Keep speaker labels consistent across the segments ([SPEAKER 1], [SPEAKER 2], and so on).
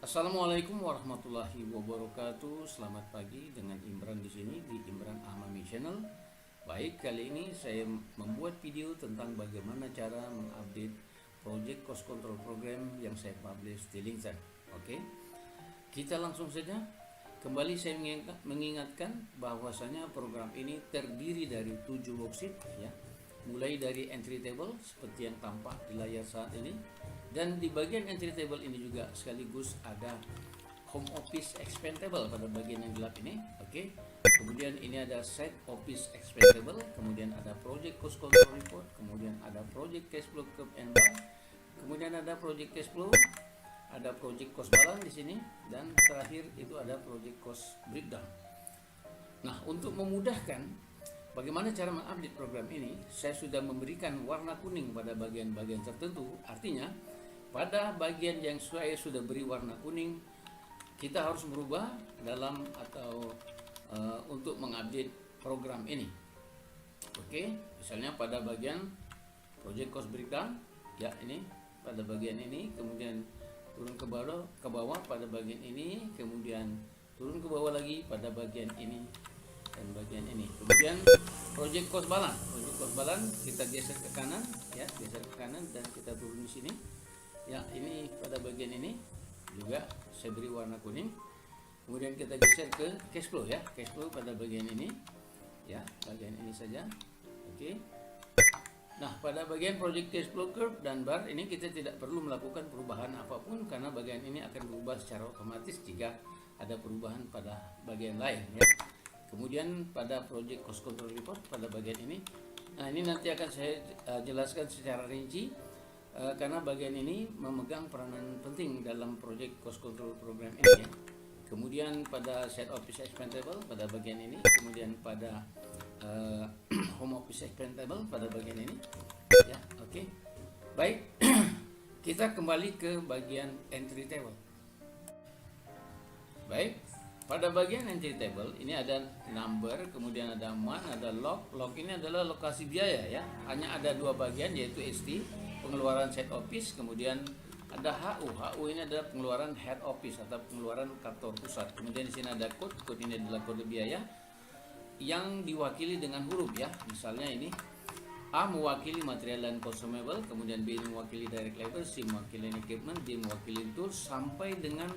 [SPEAKER 1] Assalamualaikum warahmatullahi wabarakatuh. Selamat pagi dengan Imran di sini di Imran Ahmami Channel. Baik, kali ini saya membuat video tentang bagaimana cara mengupdate project cost control program yang saya publish di LinkedIn. Oke. Kita langsung saja. Kembali saya mengingatkan bahwasanya program ini terdiri dari 7 worksheet ya. Mulai dari entry table seperti yang tampak di layar saat ini, dan di bagian entry table ini juga sekaligus ada home office expendable pada bagian yang gelap ini. Oke. Kemudian ini ada side office expendable, kemudian ada project cost control report, kemudian ada project cash flow curve and bar, kemudian ada project cash flow, ada project cost balance di sini, dan terakhir itu ada project cost breakdown. Nah, untuk memudahkan bagaimana cara mengupdate program ini, saya sudah memberikan warna kuning pada bagian-bagian tertentu. Artinya, pada bagian yang saya sudah beri warna kuning, kita harus merubah dalam atau untuk mengupdate program ini. Oke, misalnya pada bagian project cost breakdown, ya ini pada bagian ini, kemudian turun ke bawah pada bagian ini, kemudian turun ke bawah lagi pada bagian ini dan bagian ini. Kemudian project cost balance kita geser ke kanan ya, geser ke kanan dan kita turun di sini. Ya, ini pada bagian ini juga saya beri warna kuning. Kemudian kita geser ke cash flow ya, cash flow pada bagian ini. Ya, bagian ini saja. Oke. Nah, pada bagian project cash flow curve dan bar ini kita tidak perlu melakukan perubahan apapun karena bagian ini akan berubah secara otomatis jika ada perubahan pada bagian lain ya. Kemudian pada project cost control report pada bagian ini, nah ini nanti akan saya jelaskan secara rinci karena bagian ini memegang peranan penting dalam project cost control program ini ya. Kemudian pada side office expendable pada bagian ini, kemudian pada home office expendable pada bagian ini ya. Oke. Baik. Kita kembali ke bagian entry table. Baik. Pada bagian entry table ini ada number, kemudian ada month, ada log. Log ini adalah lokasi biaya ya. Hanya ada dua bagian yaitu ST, pengeluaran side office, kemudian ada HU. HU ini adalah pengeluaran head office atau pengeluaran kantor pusat. Kemudian di sini ada code. Code ini adalah kode biaya yang diwakili dengan huruf ya. Misalnya ini A mewakili material dan consumable, kemudian B mewakili direct labor, C mewakili equipment, D mewakili tools, sampai dengan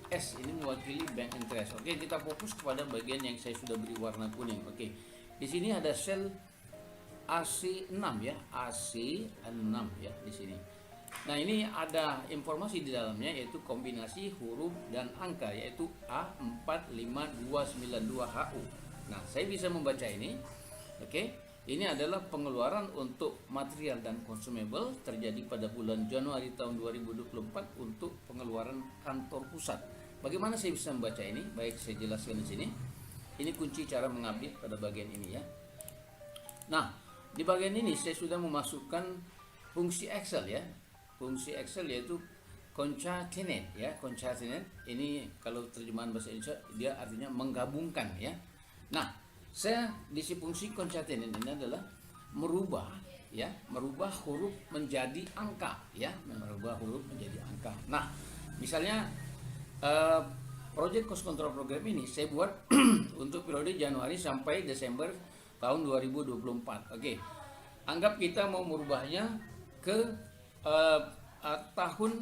[SPEAKER 1] S ini mewakili bank interest. Oke, kita fokus kepada bagian yang saya sudah beri warna kuning. Oke. Di sini ada sel AC6 ya, AC6 ya di sini. Nah, ini ada informasi di dalamnya yaitu kombinasi huruf dan angka yaitu A45292HU. Nah, saya bisa membaca ini. Oke. Ini adalah pengeluaran untuk material dan consumable terjadi pada bulan Januari tahun 2024 untuk pengeluaran kantor pusat. Bagaimana saya bisa membaca ini? Baik, saya jelaskan di sini. Ini kunci cara mengupdate pada bagian ini ya. Nah, di bagian ini saya sudah memasukkan fungsi Excel ya. Fungsi Excel yaitu concatenate ya. Concatenate ini kalau terjemahan bahasa Indonesia dia artinya menggabungkan ya. Nah, saya di fungsi concatenate ini adalah merubah huruf menjadi angka ya, merubah huruf menjadi angka. Nah, misalnya project cost control program ini saya buat untuk periode Januari sampai Desember tahun 2024. Oke. Anggap kita mau merubahnya ke tahun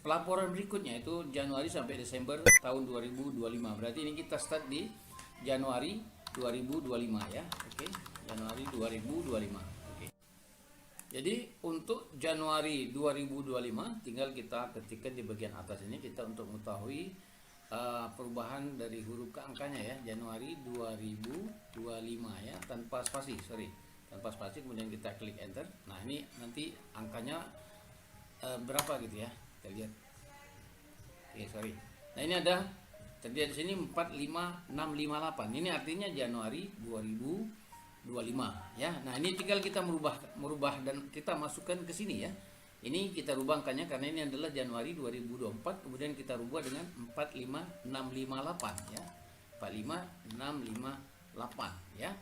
[SPEAKER 1] pelaporan berikutnya itu Januari sampai Desember tahun 2025. Berarti ini kita start di Januari 2025 ya. Oke, Januari 2025. Oke. Jadi untuk Januari 2025 tinggal kita ketikkan di bagian atas ini kita untuk mengetahui perubahan dari huruf ke angkanya ya. Januari 2025 ya, tanpa spasi, tanpa spasi, kemudian kita klik enter. Nah, ini nanti angkanya berapa gitu ya, kita lihat. Nah, ini ada terlihat di sini 45658. Ini artinya Januari 2025 ya. Nah, ini tinggal kita merubah dan kita masukkan ke sini ya. Ini kita rubah angkanya karena ini adalah Januari 2024, kemudian kita rubah dengan 45658 ya. 45658 ya.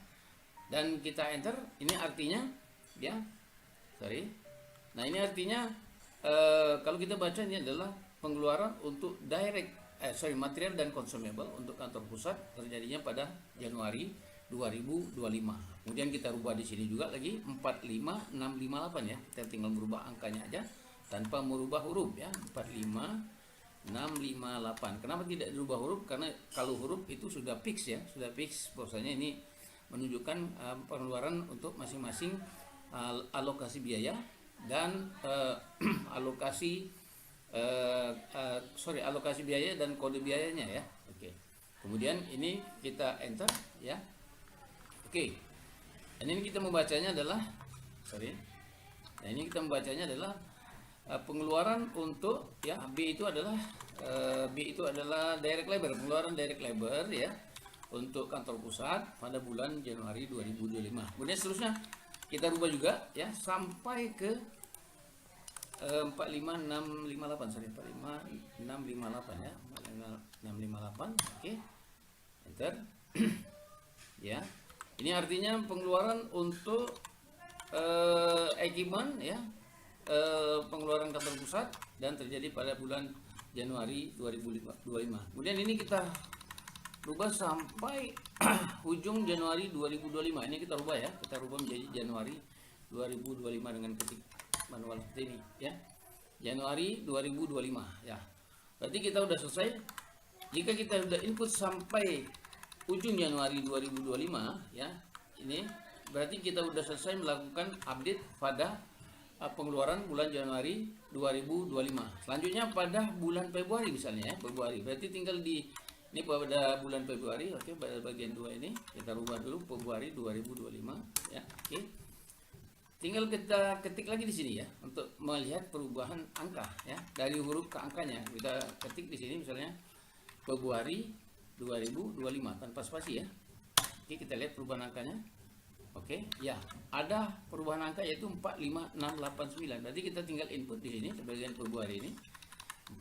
[SPEAKER 1] Dan kita enter, ini artinya ya. Nah, ini artinya kalau kita baca ini adalah pengeluaran untuk material dan consumable untuk kantor pusat terjadinya pada Januari 2025. Kemudian kita rubah di sini juga lagi 45658 ya. Kita tinggal merubah angkanya aja tanpa merubah huruf ya. 45658. Kenapa tidak dirubah huruf? Karena kalau huruf itu sudah fix ya, sudah fix. Bahwasanya ini menunjukkan pengeluaran untuk masing-masing alokasi biaya dan alokasi biaya dan kode biayanya ya. Oke. Kemudian ini kita enter ya. Oke. Dan ini kita membacanya adalah pengeluaran untuk ya B itu adalah direct labor, pengeluaran direct labor ya untuk kantor pusat pada bulan Januari 2025. Kemudian seterusnya kita rubah juga ya sampai ke 45658 45658 ya. 45658. Oke. Enter. Ya. Ini artinya pengeluaran untuk equipment ya. Pengeluaran kantor pusat dan terjadi pada bulan Januari 2025. Kemudian ini kita rubah sampai ujung Januari 2025. Ini kita rubah ya. Kita rubah menjadi Januari 2025 dengan ketik manual seperti ini ya. Januari 2025 ya. Berarti kita udah selesai. Jika kita sudah input sampai ujung Januari 2025 ya. Ini berarti kita sudah selesai melakukan update pada pengeluaran bulan Januari 2025. Selanjutnya pada bulan Februari misalnya ya, Februari. Berarti tinggal ini pada bulan Februari. Oke, pada bagian 2 ini kita rubah dulu Februari 2025 ya. Oke. Tinggal kita ketik lagi di sini ya untuk melihat perubahan angka ya dari huruf ke angkanya. Kita ketik di sini misalnya Februari 2025 tanpa spasi ya. Oke, kita lihat perubahan angkanya. Oke, ya, ada perubahan angka yaitu 45689. Berarti kita tinggal input di sini sebagian Februari ini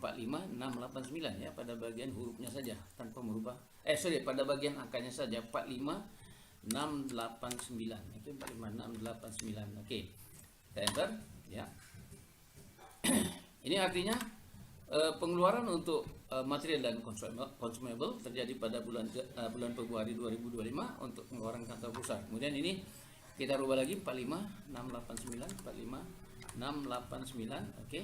[SPEAKER 1] 45689 ya pada bagian hurufnya saja tanpa merubah pada bagian angkanya saja 45689. Itu 45689. Oke. Kita enter ya. Ini artinya pengeluaran untuk material dan consumable terjadi pada bulan Februari 2025 untuk pengeluaran kantor pusat. Kemudian ini kita rubah lagi 45689. Oke.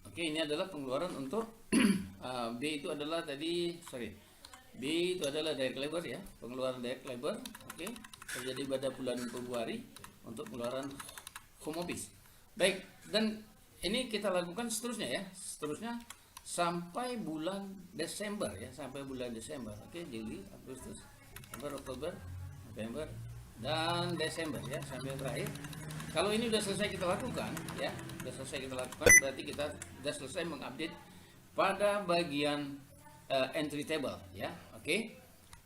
[SPEAKER 1] Oke, ini adalah pengeluaran untuk B itu adalah B itu adalah direct labor ya, pengeluaran direct labor. Oke, terjadi pada bulan Februari untuk pengeluaran home office. Baik, dan ini kita lakukan seterusnya ya, sampai bulan Desember ya, sampai bulan Desember. Oke, Juli, Agustus, September, Oktober, November, dan Desember ya, sampai terakhir. Kalau ini sudah selesai kita lakukan ya, berarti kita sudah selesai mengupdate pada bagian entry table ya. Oke.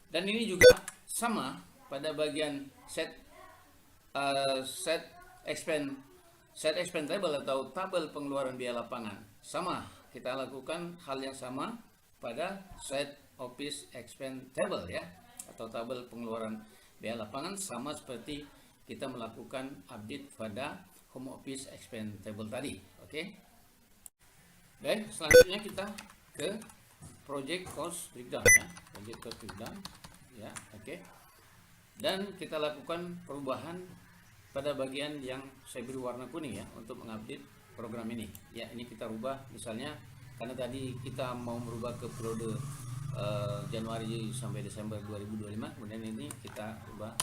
[SPEAKER 1] Dan ini juga sama pada bagian set expense table atau tabel pengeluaran biaya lapangan. Sama, kita lakukan hal yang sama pada set office expense table ya, atau tabel pengeluaran biaya lapangan, sama seperti kita melakukan update pada home office expense table tadi. Oke. Baik, selanjutnya kita ke project cost breakdown ya, project cost breakdown ya. Oke. Dan kita lakukan perubahan pada bagian yang saya beri warna kuning ya untuk mengupdate program ini. Ya, ini kita rubah misalnya karena tadi kita mau merubah ke periode Januari sampai Desember 2025, kemudian ini kita rubah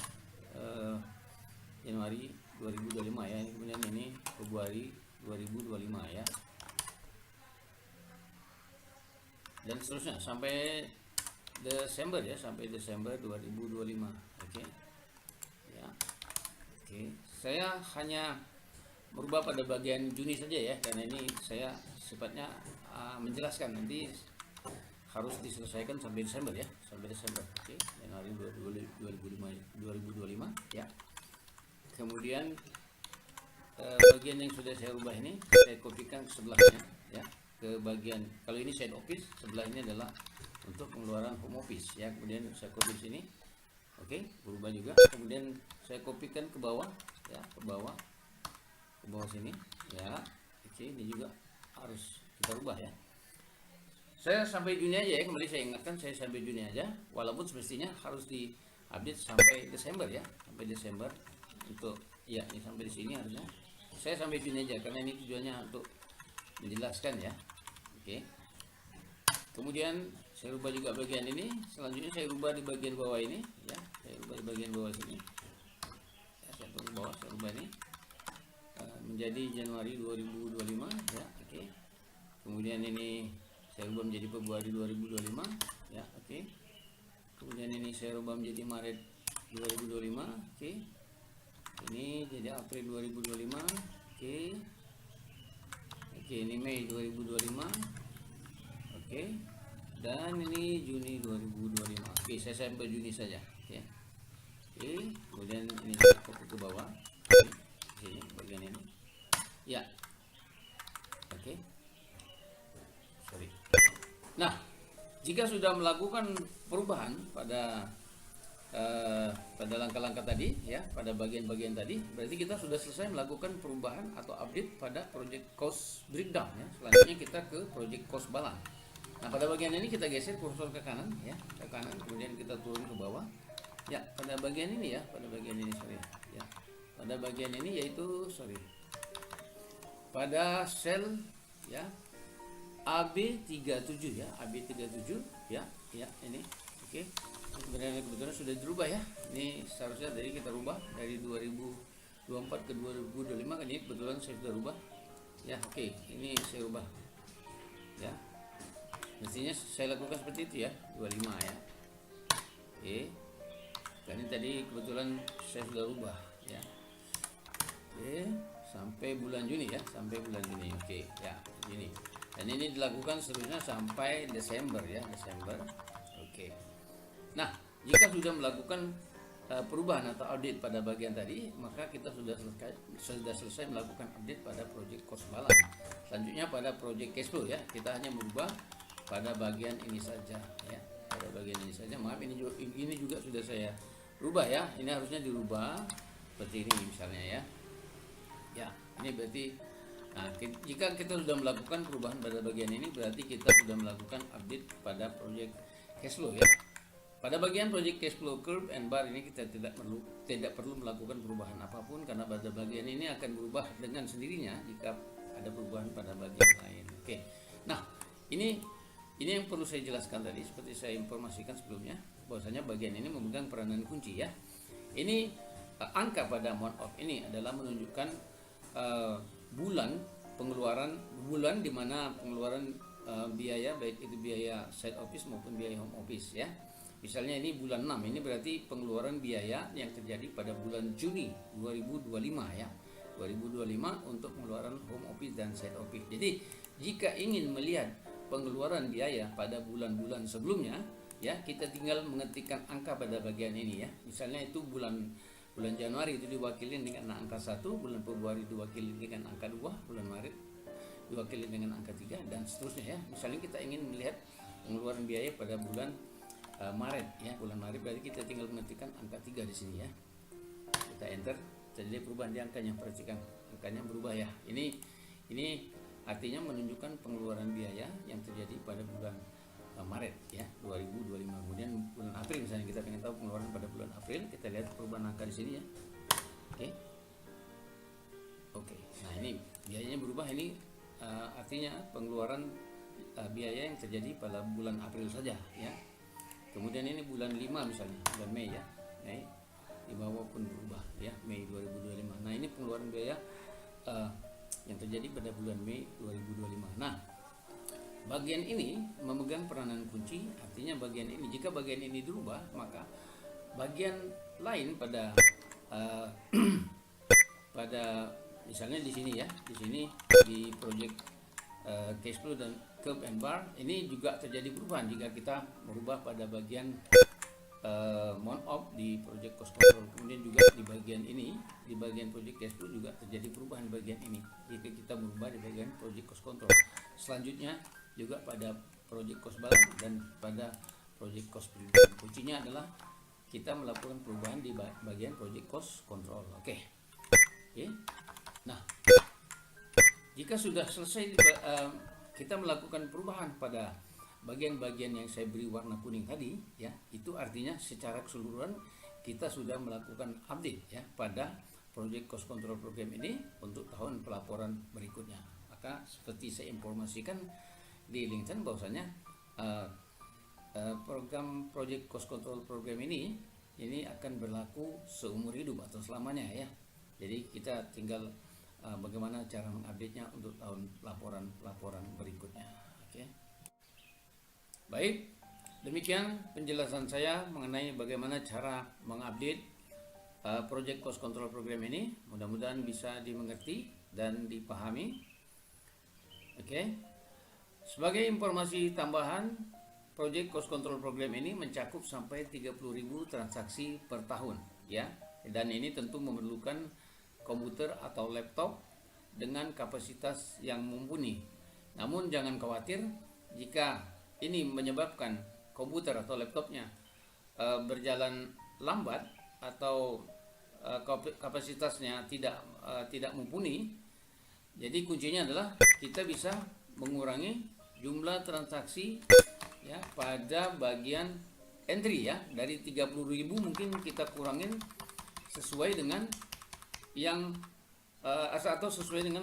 [SPEAKER 1] Januari 2025 ya. Kemudian ini Februari 2025 ya. Dan seterusnya sampai Desember ya, sampai Desember 2025. Oke. Ya. Oke. Saya hanya merubah pada bagian Juni saja ya, karena ini saya sifatnya menjelaskan, nanti harus diselesaikan sampai Desember ya, sampai Desember. Oke. Januari 2025 ya. Kemudian bagian yang sudah saya rubah ini saya kopikan ke sebelahnya ya, ke bagian, kalau ini side office, sebelah ini adalah untuk pengeluaran home office ya. Kemudian saya copy di sini. Oke, berubah juga. Kemudian saya kopikan ke bawah ya, ke bawah sini ya. ini juga harus kita rubah ya. Saya sampai Juni aja ya, kembali saya ingatkan, saya sampai Juni aja, walaupun semestinya harus diupdate sampai Desember ya, sampai Desember untuk ya, ini sampai di sini harusnya. Saya sampai Juni aja karena ini tujuannya untuk menjelaskan ya. Oke. Kemudian saya rubah juga bagian ini, selanjutnya saya rubah di bagian bawah ini ya, saya rubah di bagian bawah sini. Ya, saya turun bawah, saya rubah ini menjadi Januari 2025 ya, oke. Kemudian ini saya rubah menjadi Februari 2025 ya, oke. Kemudian ini saya rubah menjadi Maret 2025, oke. Ini jadi April 2025, oke. Oke, ini Mei 2025, oke. Dan ini Juni 2025, oke. Saya sampai Juni saja ya, oke. Kemudian ini saya copy ke bawah, oke. Sini bagian ini ya, oke. Sorry. Nah, jika sudah melakukan perubahan pada langkah-langkah tadi ya, pada bagian-bagian tadi, berarti kita sudah selesai melakukan perubahan atau update pada project cost breakdown ya. Selanjutnya kita ke project cost balance. Nah, pada bagian ini kita geser kursor ke kanan ya, ke kanan, kemudian kita turun ke bawah ya, pada bagian ini ya, pada bagian ini sorry ya, pada bagian ini yaitu pada sel ya AB37 ya, AB37 ya, ya ini oke. Sebenarnya kebetulan sudah dirubah ya, ini seharusnya dari kita rubah dari 2024 ke 2025 kan, ini kebetulan saya sudah rubah ya, oke. Ini saya rubah ya, mestinya saya lakukan seperti itu ya, 25 ya, oke. Dan ini tadi kebetulan saya sudah rubah ya, oke, sampai bulan Juni ya, sampai bulan Juni, oke ya, ini. Dan ini dilakukan seterusnya sampai Desember ya, Desember. Oke. Nah, jika sudah melakukan perubahan atau audit pada bagian tadi, maka kita sudah selesai melakukan update pada project cost balance. Selanjutnya pada project cash flow ya, kita hanya merubah pada bagian ini saja ya, pada bagian ini saja. Maaf, ini juga sudah saya rubah ya. Ini harusnya dirubah seperti ini misalnya ya. Ya, ini berarti. Nah, jika kita sudah melakukan perubahan pada bagian ini, berarti kita sudah melakukan update pada project cash flow ya. Pada bagian project cash flow curve and bar ini kita tidak perlu melakukan perubahan apapun, karena pada bagian ini akan berubah dengan sendirinya jika ada perubahan pada bagian lain. Oke. Nah, ini yang perlu saya jelaskan tadi, seperti saya informasikan sebelumnya, bahwasanya bagian ini memegang peranan kunci ya. Ini angka pada amount of ini adalah menunjukkan bulan di mana pengeluaran biaya, baik itu biaya side office maupun biaya home office ya. Misalnya ini bulan 6, ini berarti pengeluaran biaya yang terjadi pada bulan Juni 2025 ya, 2025 untuk pengeluaran home office dan side office. Jadi jika ingin melihat pengeluaran biaya pada bulan-bulan sebelumnya ya, kita tinggal mengetikkan angka pada bagian ini ya. Misalnya itu bulan Januari itu diwakili dengan angka 1, bulan Februari diwakili dengan angka 2, bulan Maret diwakili dengan angka 3, dan seterusnya ya. Misalnya kita ingin melihat pengeluaran biaya pada bulan Maret ya, bulan Maret, berarti kita tinggal mengetikkan angka 3 di sini ya. Kita enter, jadi perubahan di angkanya, perhatikan angkanya berubah ya. Ini artinya menunjukkan pengeluaran biaya yang terjadi pada bulan Maret ya 2025. Kemudian bulan April misalnya kita ingin tahu pengeluaran pada bulan April, kita lihat perubahan angka di sini ya. Oke. Nah, ini biayanya berubah, ini artinya pengeluaran biaya yang terjadi pada bulan April saja ya. Kemudian ini bulan 5 misalnya, bulan Mei ya. Mei di bawah pun berubah ya, Mei 2025. Nah, ini pengeluaran biaya yang terjadi pada bulan Mei 2025. Nah, bagian ini memegang peranan kunci, artinya bagian ini, jika bagian ini dirubah, maka bagian lain pada pada misalnya di sini ya, di sini di project cash flow dan curve and bar ini juga terjadi perubahan jika kita merubah pada bagian amount of di project cost control. Kemudian juga di bagian ini, di bagian project cash flow juga terjadi perubahan bagian ini jika kita merubah di bagian project cost control. Selanjutnya juga pada project cost balance dan pada project cost breakdown. Kuncinya adalah kita melakukan perubahan di bagian project cost control. Oke. Nah, Jika sudah selesai kita melakukan perubahan pada bagian-bagian yang saya beri warna kuning tadi, ya, itu artinya secara keseluruhan kita sudah melakukan update ya pada Project Cost Control Program ini untuk tahun pelaporan berikutnya. Maka seperti saya informasikan di LinkedIn bahwasanya program Project Cost Control Program ini akan berlaku seumur hidup atau selamanya ya. Jadi kita tinggal bagaimana cara mengupdate-nya untuk tahun laporan berikutnya. Oke. Baik, demikian penjelasan saya mengenai bagaimana cara mengupdate Project Cost Control Program ini. Mudah-mudahan bisa dimengerti dan dipahami. Oke. Sebagai informasi tambahan, Project Cost Control Program ini mencakup sampai 30.000 transaksi per tahun ya. Dan ini tentu memerlukan komputer atau laptop dengan kapasitas yang mumpuni. Namun jangan khawatir jika ini menyebabkan komputer atau laptopnya berjalan lambat atau kapasitasnya tidak mumpuni. Jadi kuncinya adalah kita bisa mengurangi jumlah transaksi ya pada bagian entry ya, dari 30.000 mungkin kita kurangin sesuai dengan yang atau sesuai dengan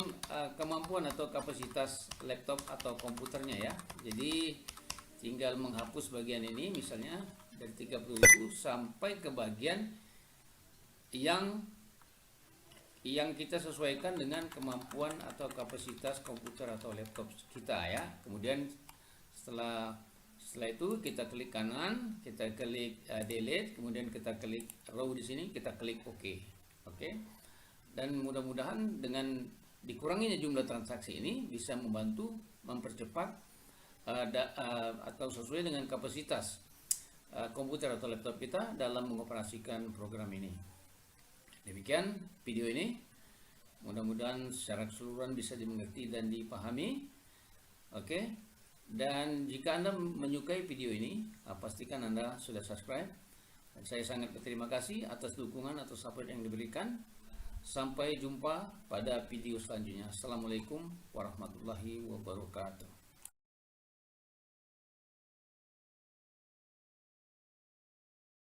[SPEAKER 1] kemampuan atau kapasitas laptop atau komputernya ya. Jadi tinggal menghapus bagian ini misalnya dari 30.000 sampai ke bagian yang kita sesuaikan dengan kemampuan atau kapasitas komputer atau laptop kita ya. Kemudian setelah itu kita klik kanan, kita klik delete, kemudian kita klik row di sini, kita klik OK. Oke. Dan mudah-mudahan dengan dikuranginya jumlah transaksi ini bisa membantu mempercepat atau sesuai dengan kapasitas komputer atau laptop kita dalam mengoperasikan program ini. Demikian video ini. Mudah-mudahan secara keseluruhan bisa dimengerti dan dipahami. Oke. Dan jika Anda menyukai video ini, pastikan Anda sudah subscribe. Dan saya sangat berterima kasih atas dukungan atau support yang diberikan. Sampai jumpa pada video selanjutnya. Assalamualaikum warahmatullahi wabarakatuh.